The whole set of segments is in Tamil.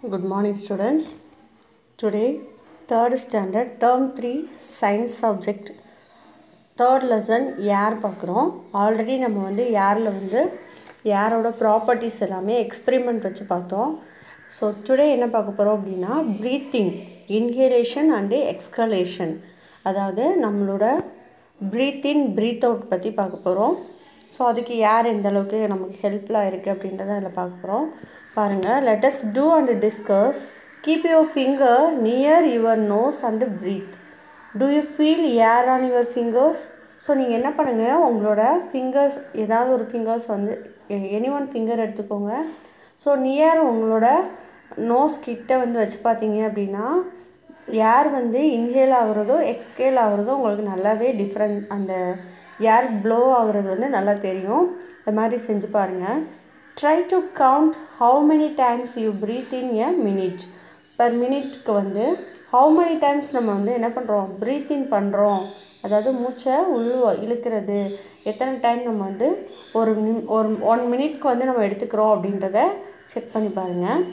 Good morning students. Today 3rd standard term 3 science subject 3rd lesson air பார்க்குறோம். ஆல்ரெடி நம்ம வந்து ஏரில் வந்து ஏரோட ப்ராப்பர்ட்டிஸ் எல்லாமே எக்ஸ்பெரிமெண்ட் வச்சு பார்த்தோம். ஸோ டுடே என்ன பார்க்க போகிறோம் அப்படின்னா ப்ரீத்திங் இன்ஹேலேஷன் அண்டு எக்ஸ்கலேஷன், அதாவது நம்மளோட ப்ரீத் இன் ப்ரீத் அவுட் பற்றி பார்க்க போகிறோம். ஸோ அதுக்கு ஏர் எந்த அளவுக்கு நமக்கு ஹெல்ப்ஃபுல்லாக இருக்குது அப்படின்றத அதில் பார்க்க போகிறோம். பாருங்கள், let us do and discuss. Keep your finger near your nose and breathe. Do you feel air on your fingers? So நீங்கள் என்ன பண்ணுங்கள், உங்களோட ஃபிங்கர்ஸ் ஏதாவது ஒரு ஃபிங்கர்ஸ் வந்து எனி ஒன் ஃபிங்கர் எடுத்துக்கோங்க. ஸோ நியர் உங்களோட நோஸ் கிட்ட வந்து வச்சு பார்த்தீங்க அப்படின்னா ஏர் வந்து இன்ஹேல் ஆகுறதோ எக்ஸ்ஹேல் ஆகுறதோ உங்களுக்கு நல்லாவே டிஃப்ரெண்ட், அந்த ஏர் ப்ளோ ஆகுறது வந்து நல்லா தெரியும். அது மாதிரி செஞ்சு பாருங்கள். Try to count how many times you breathe in a minute. Per மினிட்க்கு வந்து ஹவு மெனி டைம்ஸ் நம்ம வந்து என்ன பண்ணுறோம், ப்ரீத் இன் பண்ணுறோம், அதாவது மூச்சை இழுக்கிறது எத்தனை டைம் நம்ம வந்து ஒரு 1 மினிட்க்கு வந்து நம்ம எடுத்துக்கிறோம் அப்படின்றத செக் பண்ணி பாருங்கள்.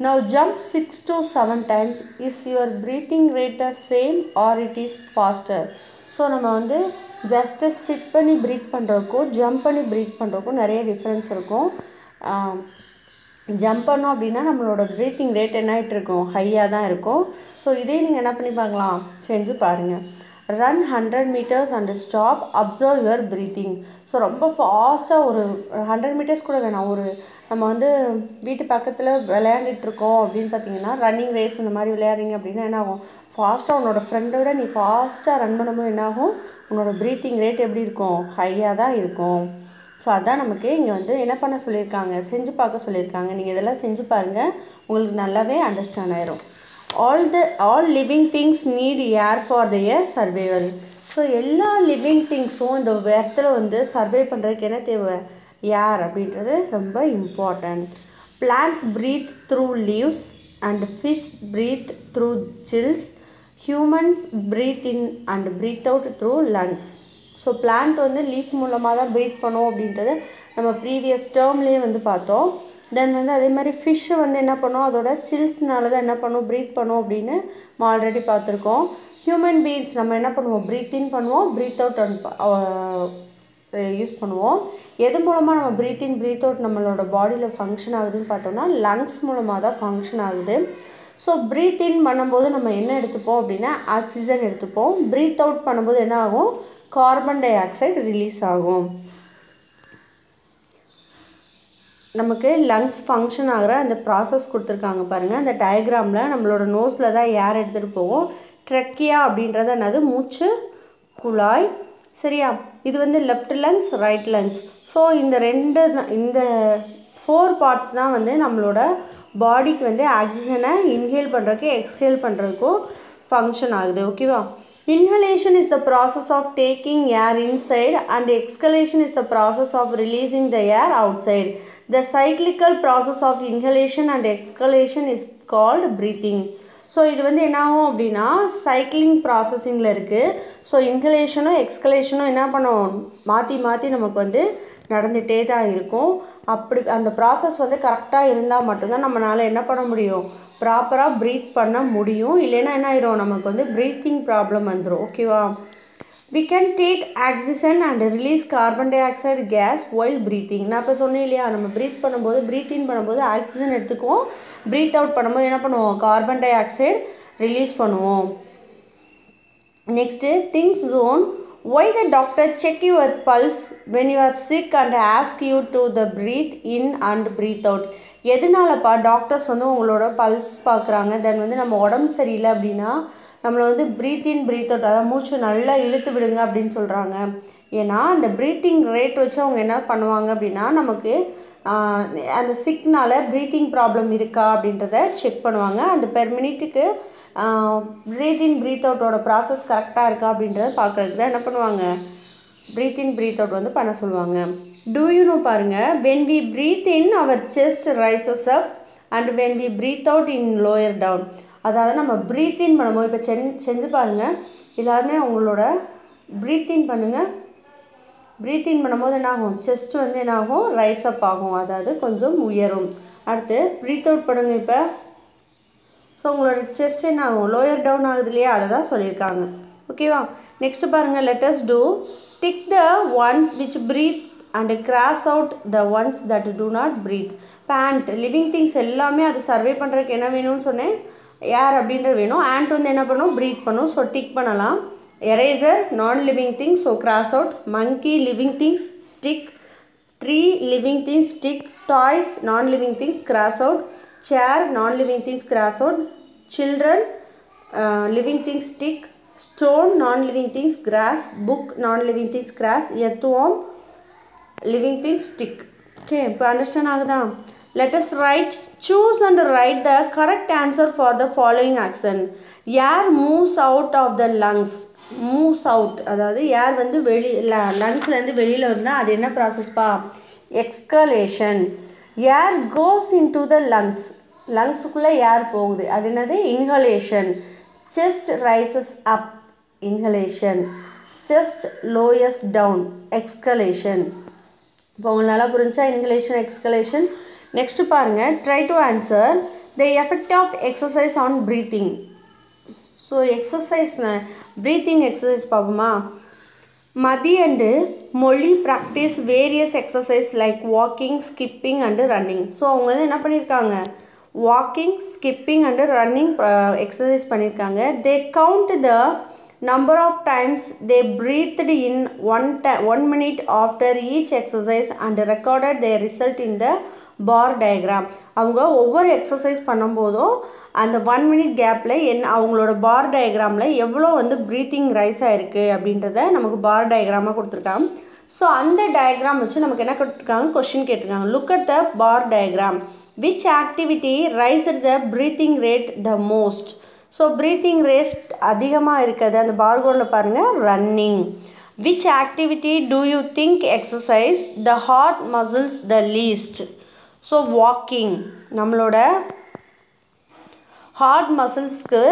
Now jump 6 to 7 times. Is your breathing rate the same or it is faster? So நம்ம வந்து ஜஸ்ட்டு சிட் பண்ணி ப்ரீத் பண்ணுறதுக்கும் ஜம்ப் பண்ணி ப்ரீத் பண்ணுறதுக்கும் நிறைய டிஃப்ரென்ஸ் இருக்கும். ஜம்ப் பண்ணோம் அப்படின்னா நம்மளோட ப்ரீத்திங் ரேட் என்ன ஆகிட்டு இருக்கும், ஹையாக தான் இருக்கும். ஸோ இதே நீங்கள் என்ன பண்ணி பார்க்கலாம், செஞ்சு பாருங்கள். Run 100 meters and stop, observe your breathing. So ரொம்ப ஃபாஸ்ட்டாக ஒரு 100 meters கூட வேணாம், ஒரு நம்ம வந்து வீட்டு பக்கத்தில் விளையாண்டுட்ருக்கோம் அப்படின்னு பார்த்தீங்கன்னா ரன்னிங் ரேஸ் இந்த மாதிரி விளையாடுறீங்க அப்படின்னா என்ன ஆகும், ஃபாஸ்ட்டாக உன்னோட ஃப்ரெண்டோட நீ ஃபாஸ்ட்டாக ரன் பண்ணும்போது என்னாகும், உன்னோட ப்ரீத்திங் ரேட் எப்படி இருக்கும், ஹையாக தான் இருக்கும். ஸோ அதான் நமக்கு இங்கே வந்து என்ன பண்ண சொல்லியிருக்காங்க, செஞ்சு பார்க்க சொல்லியிருக்காங்க. நீங்கள் இதெல்லாம் செஞ்சு பாருங்கள், உங்களுக்கு நல்லாவே அண்டர்ஸ்டாண்ட் ஆயிரும். All living things NEET air for their survival. So எல்லா லிவிங் திங்ஸும் இந்த இடத்துல வந்து சர்வை பண்ணுறதுக்கு என்ன தேவை, ஏர் அப்படின்றது ரொம்ப important. Plants breathe through leaves and fish breathe through gills. Humans breathe in and breathe out through lungs. So plant வந்து லீஃப் மூலமாக தான் ப்ரீத் பண்ணும் அப்படின்றது நம்ம ப்ரீவியஸ் டேர்ம்லேயே வந்து பார்த்தோம். தென் வந்து அதே மாதிரி ஃபிஷ்ஷை வந்து என்ன பண்ணோம், அதோட சில்ஸ்னால தான் என்ன பண்ணும், ப்ரீத் பண்ணும் அப்படின்னு நம்ம ஆல்ரெடி பார்த்துருக்கோம். ஹியூமன் பீயிங்ஸ் நம்ம என்ன பண்ணுவோம், ப்ரீத் இன் பண்ணுவோம், ப்ரீத் அவுட் யூஸ் பண்ணுவோம். எது மூலமாக நம்ம ப்ரீத் இன் ப்ரீத் அவுட் நம்மளோட பாடியில் ஃபங்க்ஷன் ஆகுதுன்னு பார்த்தோம்னா லங்ஸ் மூலமாக தான் ஃபங்க்ஷன் ஆகுது. ஸோ ப்ரீத் இன் பண்ணும்போது நம்ம என்ன எடுத்துப்போம் அப்படின்னா ஆக்சிஜன் எடுத்துப்போம். ப்ரீத் அவுட் பண்ணும்போது என்ன ஆகும், கார்பன் டை ஆக்சைடு ரிலீஸ் ஆகும். நமக்கு லங்ஸ் ஃபங்க்ஷன் ஆகிற அந்த ப்ராசஸ் கொடுத்துருக்காங்க பாருங்கள். அந்த டயக்ராமில் நம்மளோட நோஸில் தான் ஏர் எடுத்துகிட்டு போவோம். ட்ரெக்கியா அப்படின்றது என்னது, மூச்சு குழாய், சரியா. இது வந்து left lungs, right lungs. So இந்த 4 பார்ட்ஸ் தான் வந்து நம்மளோட பாடிக்கு வந்து ஆக்சிஜனை இன்ஹேல் பண்ணுறதுக்கு எக்ஸ்ஹேல் பண்ணுறதுக்கும் ஃபங்க்ஷன் ஆகுது, ஓகேவா. Inhalation is the process of taking air inside and exhalation is the process of releasing the air outside. The cyclical process of inhalation and exhalation is called breathing. So இது வந்து என்ன ஆகும் அப்படின்னா சைக்கிளிங் ப்ராசஸிங்கில் இருக்குது. ஸோ இன்ஹலேஷனும் எக்ஸ்கலேஷனும் என்ன பண்ணும், மாற்றி மாற்றி நமக்கு வந்து நடந்துகிட்டே தான் இருக்கும். அப்படி அந்த ப்ராசஸ் வந்து கரெக்டாக இருந்தால் மட்டும்தான் நம்மளால் என்ன பண்ண முடியும், ப்ராப்பராக ப்ரீத் பண்ண முடியும். இல்லைன்னா என்ன ஆயிரும், நமக்கு வந்து ப்ரீத்திங் ப்ராப்ளம் வந்துடும், ஓகேவா. We can take oxygen and release carbon dioxide gas while breathing. நான் இப்போ சொன்னேன் இல்லையா, நம்ம ப்ரீத் பண்ணும்போது ப்ரீத் இன் பண்ணும்போது ஆக்சிஜன் எடுத்துக்குவோம், ப்ரீத் அவுட் பண்ணும்போது என்ன பண்ணுவோம், கார்பன் டை ஆக்சைடு ரிலீஸ் பண்ணுவோம். Next things zone. Why the doctor check your pulse when you are sick and ask you to the breathe in and breathe out? எதனாலப்பா டாக்டர்ஸ் வந்து உங்களோட பல்ஸ் பார்க்குறாங்க, தென் வந்து நம்ம உடம்பு சரியில்லை அப்படின்னா நம்மளை வந்து ப்ரீத் இன் ப்ரீத் அவுட், அதாவது மூச்சு நல்லா இழுத்து விடுங்க அப்படின்னு சொல்கிறாங்க. ஏன்னா அந்த ப்ரீத்திங் ரேட் வச்சு அவங்க என்ன பண்ணுவாங்க அப்படின்னா நமக்கு அந்த சிக்னால் ப்ரீத்திங் ப்ராப்ளம் இருக்கா அப்படின்றத செக் பண்ணுவாங்க. அந்த per மினிட்டுக்கு breath in breathe அவுட்டோட process கரெக்டாக இருக்கா அப்படின்றத பார்க்குறதுக்கு தான் என்ன பண்ணுவாங்க, ப்ரீத் இன் ப்ரீத் அவுட் வந்து பண்ண சொல்லுவாங்க. டூ யூ நோ பாருங்கள், when we breathe in our chest rises up and when we breathe out in lower down. அதாவது நம்ம ப்ரீத் இன் பண்ணும்போது இப்போ செஞ்சு பாருங்கள் எல்லாருமே, உங்களோட ப்ரீத் இன் பண்ணுங்கள். ப்ரீத் இன் பண்ணும்போது என்ன ஆகும், செஸ்ட் வந்து என்ன ஆகும், ரைஸ் அப் ஆகும், அதாவது கொஞ்சம் உயரும். அடுத்து ப்ரீத் அவுட் பண்ணுங்கள். இப்போ ஸோ உங்களோட செஸ்ட் என்ன ஆகும், லோயர் டவுன் ஆகுது இல்லையா, அதை தான் சொல்லியிருக்காங்க. ஓகேவா. நெக்ஸ்ட் பாருங்கள், let us do tick the ones which breathe and cross out the ones that do not breathe. Pant living things எல்லாமே அது சர்வே பண்ணுறதுக்கு என்ன வேணும்னு சொன்னேன், ஏர் அப்படின்றது வேணும். ஆண்ட் வந்து என்ன பண்ணும், ப்ரீத் பண்ணும். ஸோ டிக் பண்ணலாம். Eraser non living things, so cross out. Monkey living things, tick. Tree living things, tick. Toys non living things, cross out. Chair non living things, cross out. Children living things, tick. Stone non living things, cross. Book non living things, cross. Earthworm living things, tick. Okay, இப்போ அண்டர்ஸ்டாண்ட் ஆகுதா? Let us write, choose and write the correct answer for the following action. Air moves out of the lungs. Moves out, அதாவது ஏர் வந்து லங்ஸ்லேருந்து வெளியில் வருதுன்னா அது என்ன ப்ராசஸ்ப்பா, exhalation. Air goes into the lungs, லங்ஸுக்குள்ளே ஏர் போகுது, அது என்னது, inhalation. Chest rises up, inhalation. Chest lowers down, exhalation. இப்போ உங்களுக்கு நல்லா புரிஞ்சா இன்ஹலேஷன், எக்ஸ்கலேஷன். நெக்ஸ்ட் பாருங்கள், try to answer the effect of exercise on breathing. So exercise, breathing exercise பார்ப்போமா. Mathi and Mozhi practise various exercise like walking, skipping and running. So அவங்க வந்து என்ன பண்ணியிருக்காங்க, walking, skipping and running exercise பண்ணியிருக்காங்க. தே count the number of times they breathed in 1 minute after each exercise and recorded their result in the bar diagram. அவங்க ஒவ்வொரு எக்ஸசைஸ் பண்ணும்போதும் அந்த 1 minute கேப்பில் அவங்களோட பார் டயக்ராமில் எவ்வளோ வந்து ப்ரீத்திங் ரைஸ் ஆகிருக்கு அப்படின்றத நமக்கு பார் டயக்ராமாக கொடுத்துருக்காங்க. ஸோ அந்த டயக்ராம் வச்சு நமக்கு என்ன கொடுத்துருக்காங்க, கொஷின் கேட்டிருக்காங்க. Look at the bar diagram. Which activity raised the breathing rate the most. So breathing rate அதிகமாக இருக்கிறது அந்த பார்கோடில் பாருங்கள், running. Which activity do you think exercise the heart muscles the least. So walking, நம்மளோட ஹார்ட் மசில்ஸ்க்கு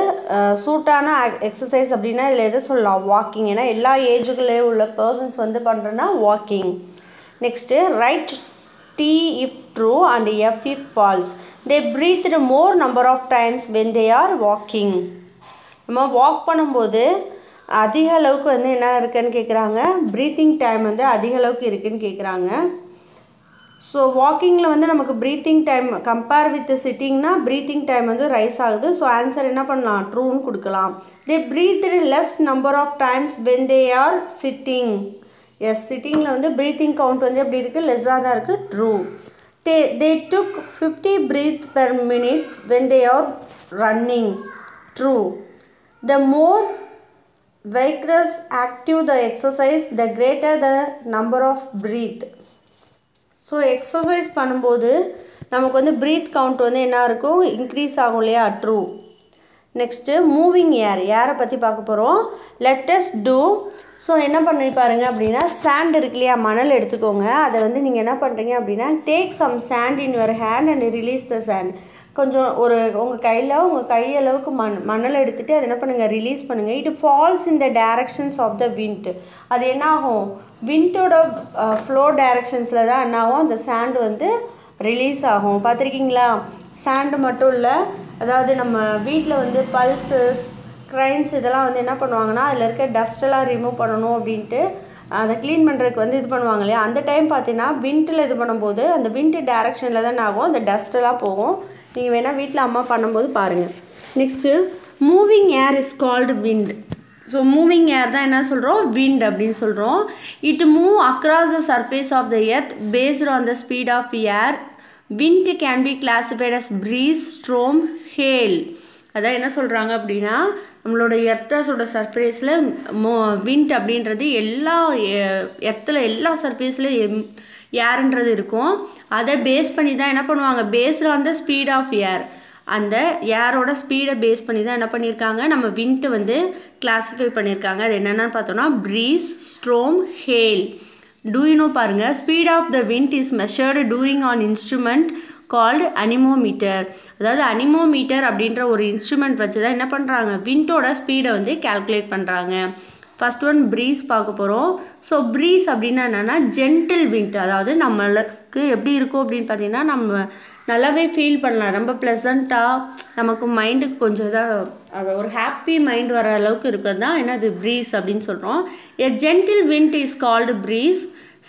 சூட்டான எக்ஸசைஸ் அப்படின்னா இதில் எதை சொல்லலாம், வாக்கிங். ஏன்னா எல்லா ஏஜுக்குள்ளே உள்ள பர்சன்ஸ் வந்து பண்ணுறோன்னா walking. Next right T if true and F if false. They breathed more number of times when they are walking. நம்ம வாக் பண்ணும்போது அதிக அளவுக்கு வந்து என்ன இருக்குன்னு கேட்குறாங்க, ப்ரீத்திங் டைம் வந்து அதிக அளவுக்கு இருக்குதுன்னு கேட்குறாங்க. ஸோ வாக்கிங்கில் வந்து நமக்கு ப்ரீத்திங் டைம் கம்பேர் வித் சிட்டிங்னா ப்ரீத்திங் டைம் வந்து ரைஸ் ஆகுது. ஸோ ஆன்சர் என்ன பண்ணலாம், ட்ரூன்னு கொடுக்கலாம். They breathed less number of times when they are sitting. Yes, சிட்டிங்கில் வந்து ப்ரீத்திங் கவுண்ட் வந்து எப்படி இருக்குது, லெஸ்ஸாக தான் இருக்குது, true. They took 50 breaths per minute when they are running, true. The more vigorous active the exercise, the greater the number of breath. So exercise பண்ணும்போது நமக்கு வந்து ப்ரீத் கவுண்ட் வந்து என்ன இருக்கும், இன்க்ரீஸ் ஆகும் இல்லையா, ட்ரூ. நெக்ஸ்ட்டு மூவிங் ஏர், ஏரை பற்றி பார்க்க போகிறோம். Let us two. ஸோ என்ன பண்ணி பாருங்கள் அப்படின்னா, சாண்ட் இருக்கு இல்லையா, மணல் எடுத்துக்கோங்க. அதை வந்து நீங்கள் என்ன பண்ணுறீங்க அப்படின்னா, take some sand in your hand and release the sand. கொஞ்சம் உங்கள் கையளவுக்கு மணல் எடுத்துகிட்டு அதை என்ன பண்ணுங்கள், ரிலீஸ் பண்ணுங்கள். It falls in the directions of the wind. அது என்ன ஆகும், விண்டோட ஃப்ளோ டைரக்ஷன்ஸில் தான் என்ன ஆகும், அந்த சாண்டு வந்து ரிலீஸ் ஆகும். பார்த்துருக்கீங்களா? சாண்டு மட்டும் இல்லை, அதாவது நம்ம வீட்டில் வந்து பல்சஸ், க்ரைன்ஸ் இதெல்லாம் வந்து என்ன பண்ணுவாங்கன்னா, அதில் இருக்க டஸ்ட்டெல்லாம் ரிமூவ் பண்ணணும் அப்படின்ட்டு அதை க்ளீன் பண்ணுறதுக்கு வந்து இது பண்ணுவாங்க இல்லையா. அந்த டைம் பார்த்தீங்கன்னா விண்ட்டில் இது பண்ணும்போது அந்த விண்ட் டைரக்ஷனில் தான் ஆகும், அந்த டஸ்ட்டெல்லாம் போகும். நீங்கள் வேணால் வீட்டில் அம்மா பண்ணும்போது பாருங்கள். Next moving air is called wind. So moving air தான் என்ன சொல்கிறோம், விண்ட் அப்படின்னு சொல்கிறோம். It move across the surface of the earth based on the speed of air. Wind can be classified as breeze, storm, gale. அதான் என்ன சொல்கிறாங்க அப்படின்னா, நம்மளோட எர்த்தோட சர்ஃபேஸில் விண்ட் அப்படின்றது எல்லா எர்த்தில் எல்லா சர்ஃபேஸ்லையும் ஏர்ன்றது இருக்கும். அதை பேஸ் பண்ணி தான் என்ன பண்ணுவாங்க, based on the speed of air, அந்த ஏரோட ஸ்பீடை பேஸ் பண்ணி தான் என்ன பண்ணியிருக்காங்க, நம்ம விண்ட்டு வந்து கிளாஸிஃபை பண்ணியிருக்காங்க. அது என்னென்னு பார்த்தோன்னா breeze, storm, hail. Do you know பாருங்கள், speed of the wind is measured during an instrument called anemometer. அதாவது அனிமோமீட்டர் அப்படின்ற ஒரு இன்ஸ்ட்ருமெண்ட் வச்சு தான் என்ன பண்ணுறாங்க, விண்டோட ஸ்பீடை வந்து கால்குலேட் பண்ணுறாங்க. ஃபர்ஸ்ட் ஒன் ப்ரீஸ் பார்க்க போகிறோம். ஸோ ப்ரீஸ் அப்படின்னா என்னென்னா ஜென்டில் விண்ட். அதாவது நம்மளுக்கு எப்படி இருக்கும் அப்படின்னு பார்த்தீங்கன்னா, நல்லாவே ஃபீல் பண்ணலாம். ரொம்ப ப்ளசண்ட்டாக நமக்கு மைண்டுக்கு கொஞ்சம் இதாக ஒரு ஹாப்பி மைண்ட் வர அளவுக்கு இருக்கிறது தான் என்னது ப்ரீஸ் அப்படின்னு சொல்கிறோம். A gentle wind is called breeze.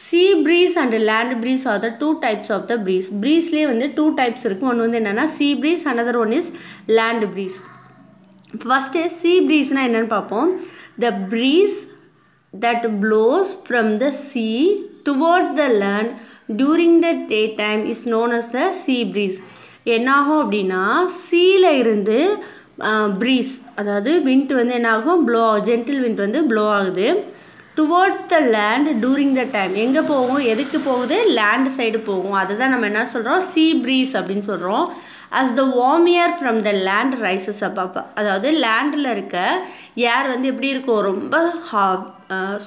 sea breeze and land breeze are the two types of the breeze. breezeலேயே வந்து 2 types இருக்குது. ஒன்று வந்து என்னென்னா sea breeze, another one is land breeze. First sea breezeனா என்னென்னு பார்ப்போம். the breeze that blows from the sea towards the land during the daytime is known as the sea breeze. என்னாகும் அப்படின்னா சீல இருந்து ப்ரீஸ் அதாவது விண்ட் வந்து என்னாகும் ப்ளோ ஜென்டில் விண்ட் வந்து ப்ளோ ஆகுது towards the land during the time. எங்கே போகும், எதுக்கு போகுது, லேண்ட் சைடு போகும். அதுதான் நம்ம என்ன சொல்கிறோம், sea breeze அப்படின்னு சொல்கிறோம். as the warm air from the land rises up. அதாவது லேண்டில் இருக்க ஏர் வந்து எப்படி இருக்கும், ரொம்ப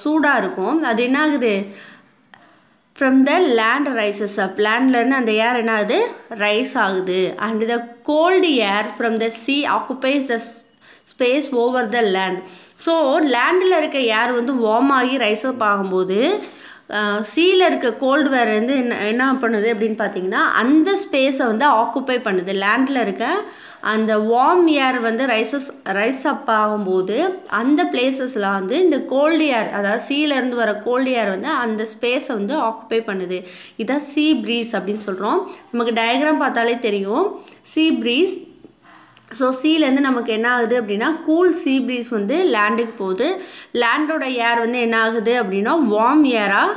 சூடாக இருக்கும். அது என்ன ஆகுது, from the land rises up. லேண்ட்லேருந்து அந்த ஏர் என்ன ஆகுது, ரைஸ் ஆகுது. and the cold air from the sea occupies the space over the land. So லேண்டில் இருக்க ஏர் வந்து வார்ம் ஆகி ரைஸ் அப் ஆகும்போது சீல இருக்க கோல்டு வேர் வந்து என்ன பண்ணுது அப்படின்னு பார்த்தீங்கன்னா அந்த ஸ்பேஸை வந்து ஆக்குப்பை பண்ணுது. லேண்டில் இருக்க அந்த வார்ம் ஏர் வந்து ரைஸ் அப் ஆகும்போது அந்த பிளேசஸில் வந்து இந்த கோல்டு ஏர் அதாவது சீலேருந்து வர கோல்டு ஏர் வந்து அந்த ஸ்பேஸை வந்து ஆக்குப்பை பண்ணுது. இதான் sea breeze அப்படின்னு சொல்கிறோம். நமக்கு டயக்ராம் பார்த்தாலே தெரியும் sea breeze. ஸோ சீலேருந்து நமக்கு என்ன ஆகுது அப்படின்னா கூல் sea breeze வந்து லேண்டுக்கு போகுது. லேண்டோட ஏர் வந்து என்ன ஆகுது அப்படின்னா வார்ம் ஏராக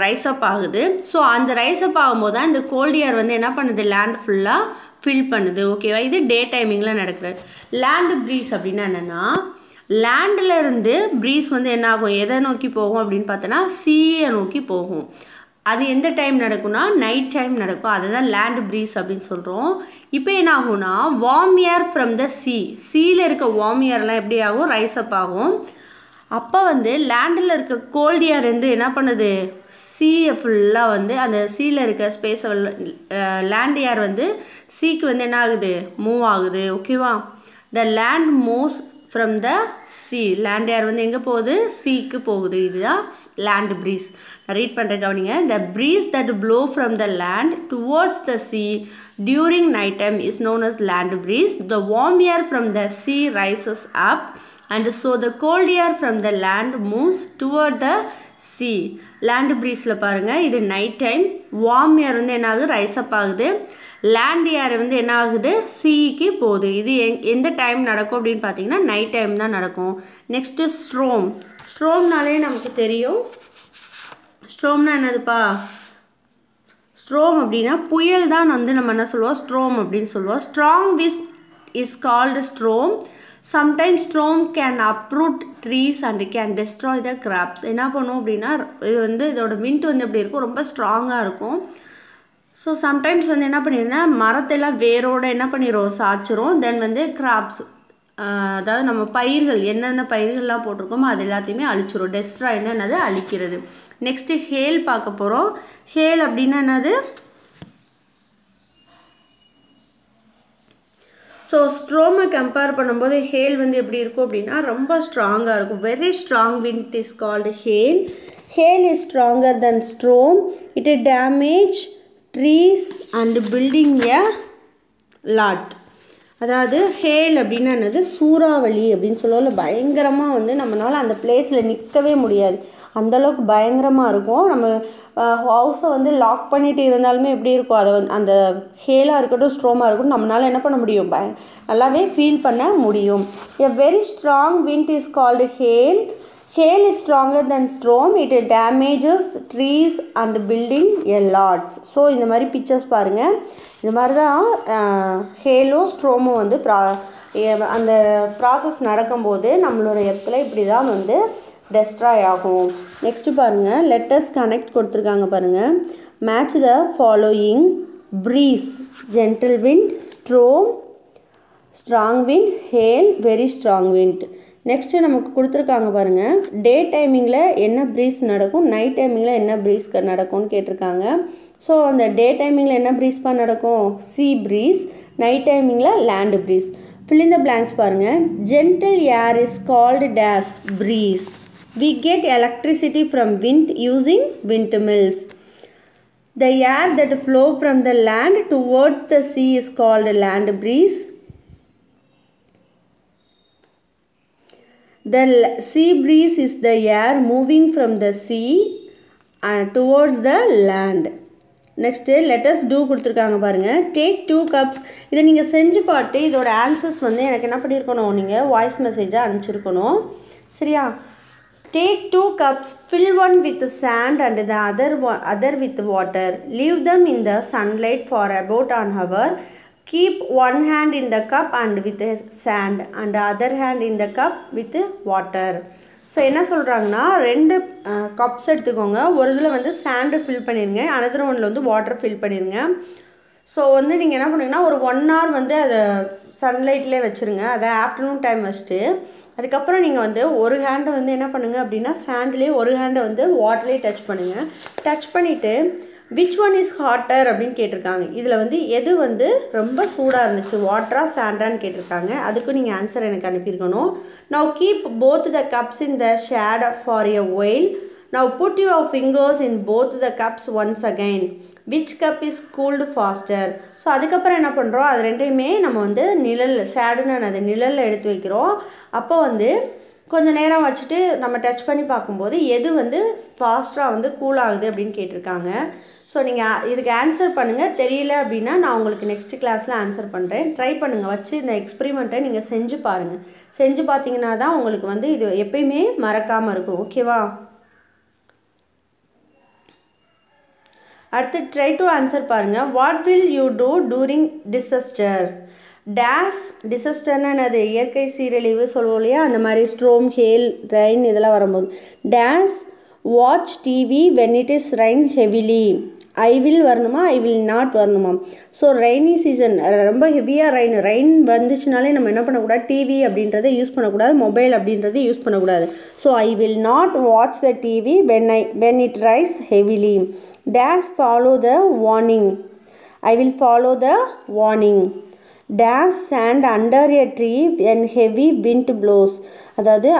ரைஸ் அப் ஆகுது. ஸோ அந்த ரைஸ் அப் ஆகும்போது தான் இந்த கோல்டு ஏர் வந்து என்ன பண்ணுது, லேண்ட் ஃபுல்லாக ஃபில் பண்ணுது. ஓகேவா, இது டே டைமிங்கில் நடக்கிறது. லேண்டு ப்ரீஸ் அப்படின்னா என்னென்னா லேண்டில் இருந்து ப்ரீஸ் வந்து என்ன ஆகும், எதை நோக்கி போகும் அப்படின்னு பார்த்தோன்னா சீயை நோக்கி போகும். அது எந்த டைம் நடக்கும்னா நைட் டைம் நடக்கும். அதுதான் லேண்ட் ப்ரீஸ் அப்படின்னு சொல்கிறோம். இப்போ என்ன ஆகும்னா வார்ம் ஏர் ஃப்ரம் த சீல இருக்க வார்ம் ஏர்லாம் எப்படி ஆகும், ரைஸ் அப் ஆகும். அப்போ வந்து லேண்டில் இருக்க கோல்டு ஏர் வந்து என்ன பண்ணுது, சீயை ஃபுல்லாக வந்து அந்த சீல இருக்க ஸ்பேஸை லேண்ட் ஏர் வந்து சீக்கு வந்து என்ன ஆகுது, மூவ் ஆகுது. ஓகேவா, the land moves from the sea. Land air வந்து எங்கே போகுது, சீக்கு போகுது. இதுதான் லேண்ட் ப்ரீஸ். நான் ரீட் பண்ணுறேன் கவனிங்க. The breeze that blow from the land towards the sea during night time is known as land breeze. The warm air from the sea rises up and so the cold air from the land moves toward the sea. land breezeல பாருங்க, இது நைட் டைம். வார்ம் ஏர் வந்து என்ன ஆகுது, ரைஸ் அப் ஆகுது. லேண்ட் ஏர் வந்து என்ன ஆகுது, சீக்கு போகுது. இது எந்த டைம் நடக்கும் அப்படின்னு பார்த்தீங்கன்னா நைட் டைம் தான் நடக்கும். நெக்ஸ்ட்டு ஸ்ட்ரோம்னாலே நமக்கு தெரியும். ஸ்ட்ரோம்னா என்னதுப்பா, ஸ்ட்ரோம் அப்படின்னா புயல் தான் வந்து நம்ம என்ன சொல்லுவோம், ஸ்ட்ரோம் அப்படின்னு சொல்லுவோம். ஸ்ட்ராங் விஸ் is called storm. Sometimes storm can uproot trees and can destroy the crops. என்ன பண்ணும் அப்படின்னா இது வந்து இதோட விண்ட் வந்து எப்படி இருக்கும், ரொம்ப ஸ்ட்ராங்காக இருக்கும். ஸோ சம்டைம்ஸ் வந்து என்ன பண்ணிடுன்னா மரத்தெல்லாம் வேரோடு என்ன பண்ணிடும், சாய்ச்சிரும். தென் வந்து கிராப்ஸ் அதாவது நம்ம பயிர்கள் என்னென்ன பயிர்கள்லாம் போட்டிருக்கோமோ அது எல்லாத்தையுமே அழிச்சிரும். டெஸ்ட்ராய்னா என்னது, அழிக்கிறது. நெக்ஸ்ட்டு ஹேல் பார்க்க போகிறோம். ஹேல் அப்படின்னா என்னது, ஸோ ஸ்ட்ரோமை கம்பேர் பண்ணும்போது ஹேல் வந்து எப்படி இருக்கும் அப்படின்னா ரொம்ப ஸ்ட்ராங்காக இருக்கும். Very strong wind is called Hale. Hale is stronger then storm. It damage trees and building a lot. அதாவது ஹேல் அப்படின்னா என்னது, சூறாவளி அப்படின்னு சொல்லுவோம்ல. பயங்கரமாக வந்து நம்மளால் அந்த பிளேஸில் நிற்கவே முடியாது, அந்தளவுக்கு பயங்கரமாக இருக்கும். நம்ம ஹவுஸை வந்து லாக் பண்ணிட்டு இருந்தாலுமே எப்படி இருக்கும், அதை வந்து அந்த ஹேலாக இருக்கட்டும் ஸ்ட்ரோமாக இருக்கட்டும் நம்மளால் என்ன பண்ண முடியும், நல்லாவே ஃபீல் பண்ண முடியும். A very strong wind is called Hale. Hail is stronger than storm. It damages trees and building a lots. So இந்த மாதிரி பிக்சர்ஸ் பாருங்கள். இந்த மாதிரி தான் ஹேலும் ஸ்ட்ரோமும் வந்து அந்த ப்ராசஸ் நடக்கும்போது நம்மளோட இடத்துல இப்படி தான் வந்து டெஸ்ட்ராய் ஆகும். நெக்ஸ்ட்டு பாருங்கள், லெட்டர்ஸ் கனெக்ட் கொடுத்துருக்காங்க பாருங்கள். Match the following: breeze, gentle wind; storm, strong wind; Hale, very strong wind. Next நமக்கு கொடுத்துருக்காங்க பாருங்கள், டே டைமிங்கில் என்ன ப்ரீஸ் நடக்கும், நைட் டைமிங்கில் என்ன ப்ரீஸ் நடக்கும்னு கேட்டிருக்காங்க. ஸோ அந்த டே டைமிங்கில் என்ன ப்ரீஸ்ப்பா நடக்கும், sea breeze. நைட் டைமிங்கில் land breeze. fill in the blanks பாருங்கள். gentle air is called dash breeze. we get electricity from wind using windmills. The air that flow from the land towards the sea is called land breeze. The sea breeze is the air moving from the sea towards the land. Next let's do கொடுத்துருக்காங்க பாருங்கள். Take 2 cups. இதை நீங்கள் செஞ்சு பார்த்து இதோட ஆன்சர்ஸ் வந்து எனக்கு என்ன பண்ணியிருக்கணும், நீங்கள் வாய்ஸ் மெசேஜாக அனுப்பிச்சிருக்கணும். சரியா? Take 2 cups, fill one with sand and the other with water. Leave them in the sunlight for about an hour. Keep one hand in the cup and with sand and the other hand in the cup with water. So என்ன சொல்கிறாங்கன்னா, 2 கப்ஸ் எடுத்துக்கோங்க. ஒரு இதில் வந்து சாண்டு ஃபில் பண்ணிடுங்க, அனதர் ஒன்றில் வந்து வாட்டர் ஃபில் பண்ணிடுங்க. ஸோ வந்து நீங்கள் என்ன பண்ணுங்கன்னா, ஒரு 1 hour வந்து அதை சன்லைட்லேயே வச்சுருங்க. அதை ஆஃப்டர்நூன் டைம் வச்சுட்டு அதுக்கப்புறம் நீங்கள் வந்து ஒரு ஹேண்டை வந்து என்ன பண்ணுங்கள் அப்படின்னா சாண்ட்லேயே, ஒரு ஹேண்டை வந்து வாட்டர்லேயே டச் பண்ணுங்கள். டச் பண்ணிவிட்டு விச் ஒன் இஸ் ஹாட்டர் அப்படின்னு கேட்டிருக்காங்க. இதில் வந்து எது வந்து ரொம்ப சூடாக இருந்துச்சு, வாட்டரா சாண்டான்னு கேட்டிருக்காங்க. அதுக்கும் நீங்கள் ஆன்சர் எனக்கு அனுப்பியிருக்கணும். Now keep both the cups in the shade for a while. Now put your fingers in both the cups once again. Which cup is cooled faster. So அதுக்கப்புறம் என்ன பண்ணுறோம், அது ரெண்டையுமே நம்ம வந்து நிழல், ஷேடுன்னு அது நிழலில் எடுத்து வைக்கிறோம். அப்போ வந்து கொஞ்சம் நேரம் வச்சுட்டு நம்ம டச் பண்ணி பார்க்கும்போது எது வந்து ஃபாஸ்ட்டாக வந்து கூல் ஆகுது அப்படின்னு கேட்டிருக்காங்க. ஸோ நீங்கள் இதுக்கு ஆன்சர் பண்ணுங்கள். தெரியல அப்படின்னா நான் உங்களுக்கு நெக்ஸ்ட் கிளாஸில் ஆன்சர் பண்ணுறேன். ட்ரை பண்ணுங்கள், வச்சு இந்த எக்ஸ்பெரிமெண்ட்டை நீங்கள் செஞ்சு பாருங்கள். செஞ்சு பார்த்தீங்கன்னா தான் உங்களுக்கு வந்து இது எப்பயுமே மறக்காமல் இருக்கும். ஓகேவா? அடுத்து ட்ரை டு ஆன்சர் பாருங்கள். What will you do during disaster. Dash டிசாஸ்டர்னு அது இயற்கை சீரழிவு சொல்லுவோம் இல்லையா, அந்த மாதிரி ஸ்ட்ரோம், ஹேல், ரெயின் இதெல்லாம் வரும்போது. Dash watch TV when it is rain heavily. I will வரணுமா, ஐ வில் நாட் வரணுமா. ஸோ ரெய்னி சீசன் ரொம்ப ஹெவியாக ரெயின் வந்துச்சுனாலே நம்ம என்ன பண்ணக்கூடாது, டிவி அப்படின்றத யூஸ் பண்ணக்கூடாது, மொபைல் அப்படின்றத யூஸ் பண்ணக்கூடாது. So I will not watch the TV when it rains heavily. Dash follow the warning. I will follow the warning. Dash stand under a tree when heavy wind blows. அதாவது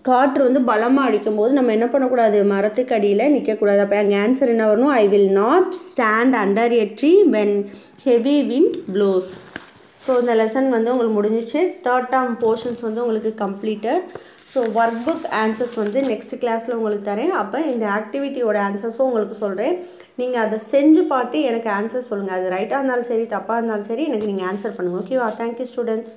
காற்று வந்து பலமாக அடிக்கும் போது நம்ம என்ன பண்ணக்கூடாது, மரத்துக்கு அடியில் நிற்கக்கூடாது. அப்போ எங்கள் ஆன்சர் என்ன வரணும், ஐ will not stand under a tree when heavy wind blows. So இந்த லெசன் வந்து உங்களுக்கு முடிஞ்சிச்சு. 3rd term போர்ஷன்ஸ் வந்து உங்களுக்கு completed. So work book answers வந்து நெக்ஸ்ட் கிளாஸில் உங்களுக்கு தரேன். அப்போ இந்த ஆக்டிவிட்டியோட ஆன்சர்ஸும் உங்களுக்கு சொல்கிறேன். நீங்கள் அதை செஞ்சு பார்த்து எனக்கு ஆன்சர் சொல்லுங்கள். அது ரைட்டாக இருந்தாலும் சரி, தப்பாக இருந்தாலும் சரி, எனக்கு நீங்கள் ஆன்சர் பண்ணுங்கள். ஓகேவா? Thank you students.